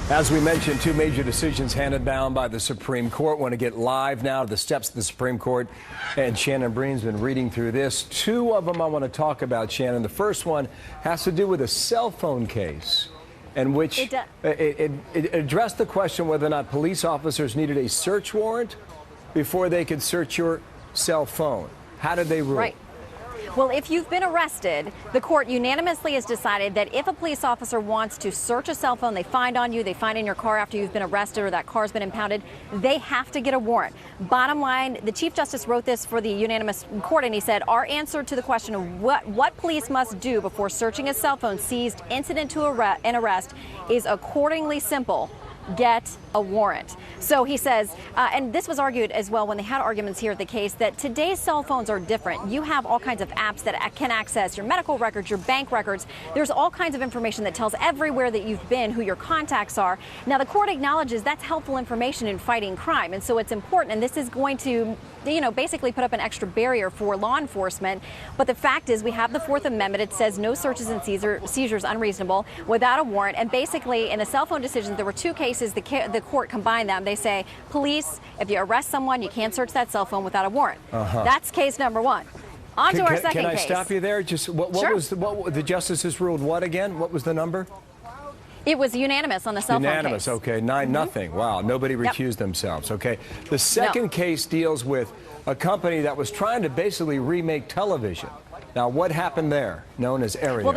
As we mentioned, two major decisions handed down by the Supreme Court. Want to get live now to the steps of the Supreme Court. And Shannon Breen's been reading through this. Two of them I want to talk about, Shannon. The first one has to do with a cell phone case in which it addressed the question whether or not police officers needed a search warrant before they could search your cell phone. How did they rule? Right. Well, if you've been arrested, the court unanimously has decided that if a police officer wants to search a cell phone they find on you, they find in your car after you've been arrested or that car's been impounded, they have to get a warrant. Bottom line, the Chief Justice wrote this for the unanimous court, and he said, our answer to the question of what police must do before searching a cell phone seized incident to an arrest is accordingly simple. Get a warrant. So he says, and this was argued as well when they had arguments here at the case, that today's cell phones are different. You have all kinds of apps that can access your medical records, your bank records. There's all kinds of information that tells everywhere that you've been, who your contacts are. Now, the court acknowledges that's helpful information in fighting crime, and so it's important, and this is going to, basically put up an extra barrier for law enforcement. But the fact is we have the Fourth Amendment. It says no searches and seizures unreasonable without a warrant. And basically, in the cell phone decisions, there were two cases. The court combined them. They say, police, if you arrest someone, you can't search that cell phone without a warrant. That's case number one. On to our second case. Can I stop you there? Just what was the justices ruled what again? What was the number? It was unanimous on the cell phone case. Unanimous, okay. 9-0. Wow, nobody recused themselves, okay. The second case deals with a company that was trying to basically remake television. Now, what happened there, known as Aereo? Well,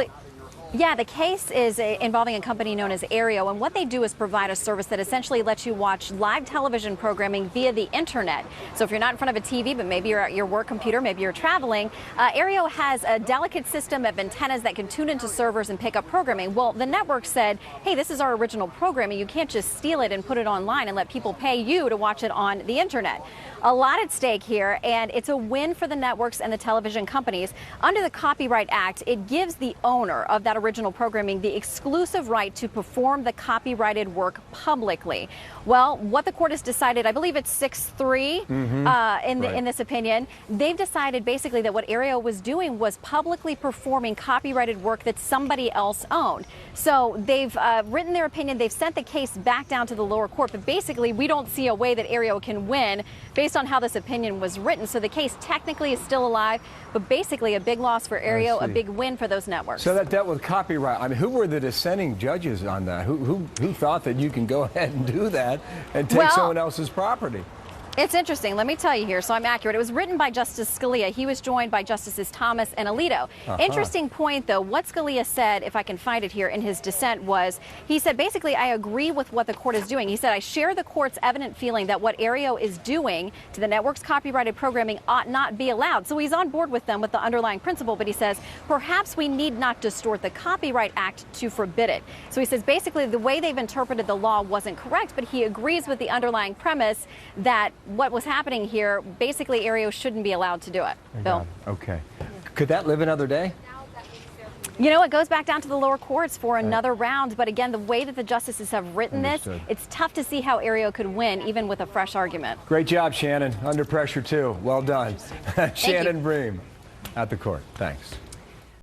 the case is involving a company known as Aereo, and what they do is provide a service that essentially lets you watch live television programming via the internet. So if you're not in front of a TV, but maybe you're at your work computer, maybe you're traveling, Aereo has a delicate system of antennas that can tune into servers and pick up programming. Well, the network said, hey, this is our original programming. You can't just steal it and put it online and let people pay you to watch it on the internet. A lot at stake here, and it's a win for the networks and the television companies. Under the Copyright Act, it gives the owner of that original programming the exclusive right to perform the copyrighted work publicly. Well, what the court has decided, I believe it's 6-3 in this opinion, they've decided basically that what Aereo was doing was publicly performing copyrighted work that somebody else owned. So they've written their opinion, they've sent the case back down to the lower court, but basically we don't see a way that Aereo can win based on how this opinion was written. So the case technically is still alive, but basically a big loss for Aereo, a big win for those networks. So that dealt with copyright. I mean, who were the dissenting judges on that? Who thought that you can go ahead and do that and take someone else's property? It's interesting. Let me tell you here, so I'm accurate. It was written by Justice Scalia. He was joined by Justices Thomas and Alito. Interesting point, though. What Scalia said, if I can find it here, in his dissent was, he said, basically, I agree with what the court is doing. He said, I share the court's evident feeling that what Aereo is doing to the network's copyrighted programming ought not be allowed. So he's on board with them with the underlying principle, but he says, perhaps we need not distort the Copyright Act to forbid it. So he says, basically, the way they've interpreted the law wasn't correct, but he agrees with the underlying premise that what was happening here, basically Aereo shouldn't be allowed to do it. Bill? Okay. Could that live another day? It goes back down to the lower courts for another round. But again, the way that the justices have written this, it's tough to see how Aereo could win, even with a fresh argument. Great job, Shannon. Under pressure, too. Well done. Shannon Bream at the court. Thanks.